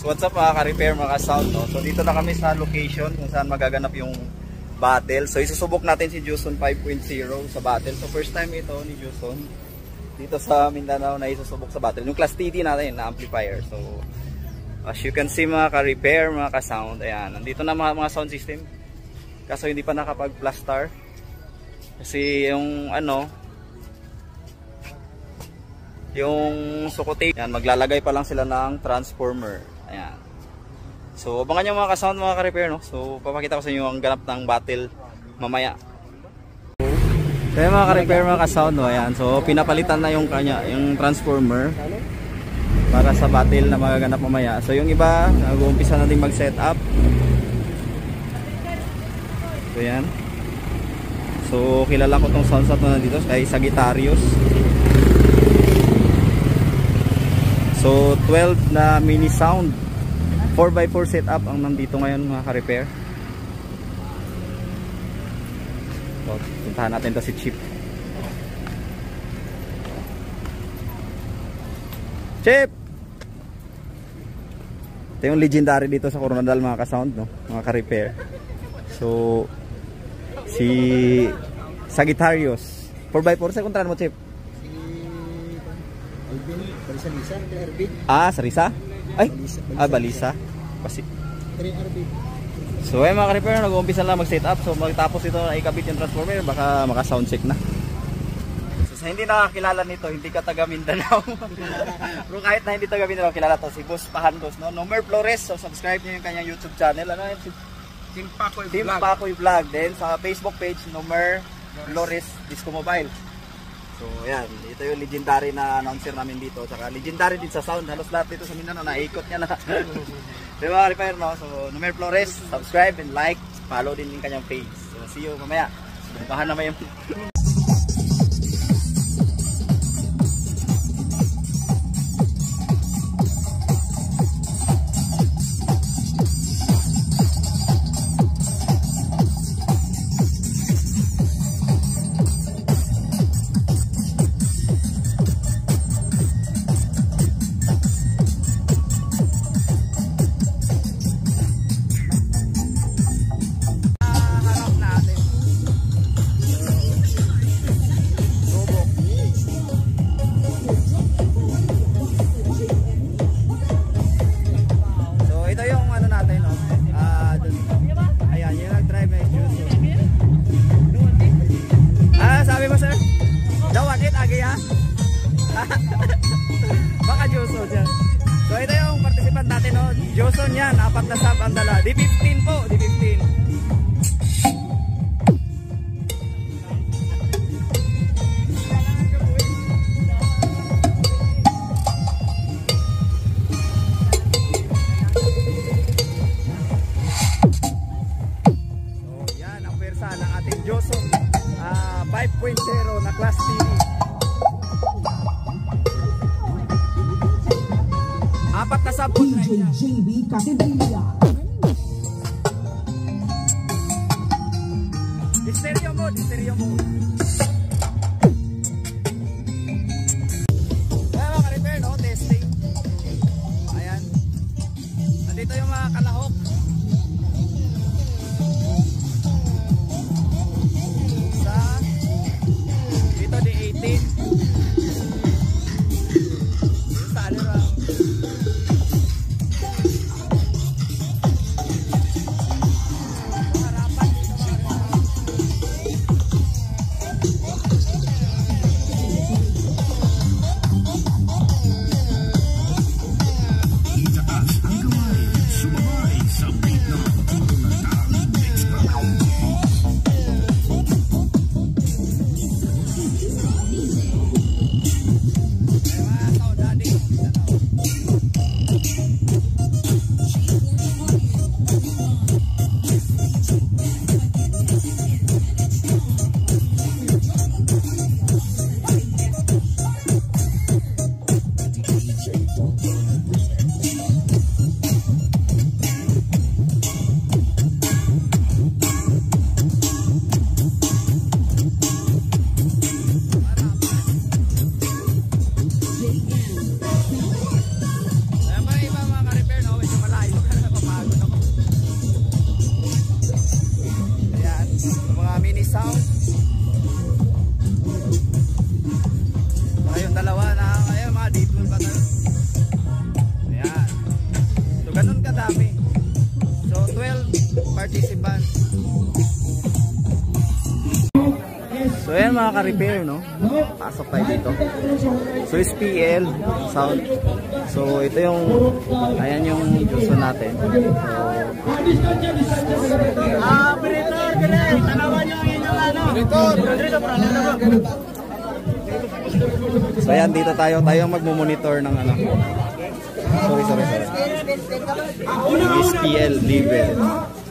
So what's up mga ka-repair, mga ka-sound, no? So dito na kami sa location kung saan magaganap yung battle. So isusubok natin si Juson 5.0 sa battle. So first time ito ni Juson dito sa Mindanao na isusubok sa battle. Yung class TD natin na amplifier. So as you can see mga ka-repair, mga ka-sound, ayan, nandito na mga sound system. Kaso hindi pa nakapag-plaster. Kasi yung ano, yung sukote, yan, maglalagay pa lang sila ng transformer. Ayan. So abangan nyo mga ka-sound, mga ka-repair, no? So papakita ko sa inyo ang ganap ng battle mamaya. Kaya mga ka-repair, mga ka-sound, no? Ayan. So pinapalitan na yung kanya, yung transformer para sa battle na magaganap mamaya. So yung iba nag-uumpisa na din mag-set up. So yan. So kilala ko tong sound set na nandito kay Sagittarius. So 12 na mini sound 4x4 setup ang nandito ngayon mga ka-repair. So puntahan natin to si Chip. Chip! Ito yung legendary dito sa Coronadal mga ka-sound, no? Mga ka-repair. So si Sagittarius 4x4 sa kontrahan mo, Chip? Balisa, Sarisa? Ay, Balisa. Kasi. So ay mga ka-repair, nag-uumpisa lang mag-set up. So magtapos ito na ikabit yung transformer, baka maka-sound check na. So sa hindi nakakilala nito, hindi ka taga Mindanao. Pero kahit na hindi taga Mindanao, kilala to si Boss Pahandos, no? Nomer Flores. So subscribe niyo yung kanyang YouTube channel. Ano yun? Team Pakoy Vlog. Then sa Facebook page, Nomer Flores Disco Mobile. So ayan, ito yung legendary na announcer namin dito. Saka legendary din sa sound. Halos lahat dito sa Mindanao naikot niya na. Diba mga repair, no? So Nomer Flores, subscribe and like. Follow din yung kanyang page. So see you mamaya. Bahan naman yung baka Joson yan. So ito yung participant natin, no? Joson yan, 4 na sub ang dala. D15 po, D15. So yan ang pwersa ng ating Joson 5.0 na class TV. 4 na sabon na niya. JB Categoria. Stereo mode. Ayan mga ka-repair, no? Testing. Ayan. Nandito yung mga kalahok. Dito D18. Itaas ang kamay, sumabay sa ayan mga ka-repair, no? Pasok tayo dito. So SPL sound. So ito yung, ayan yung Juson natin. Operator, dire, tanawan nyo ang inyong ano. So ayan, dito tayo magmo-monitor ng ano. Sorry. SPL level.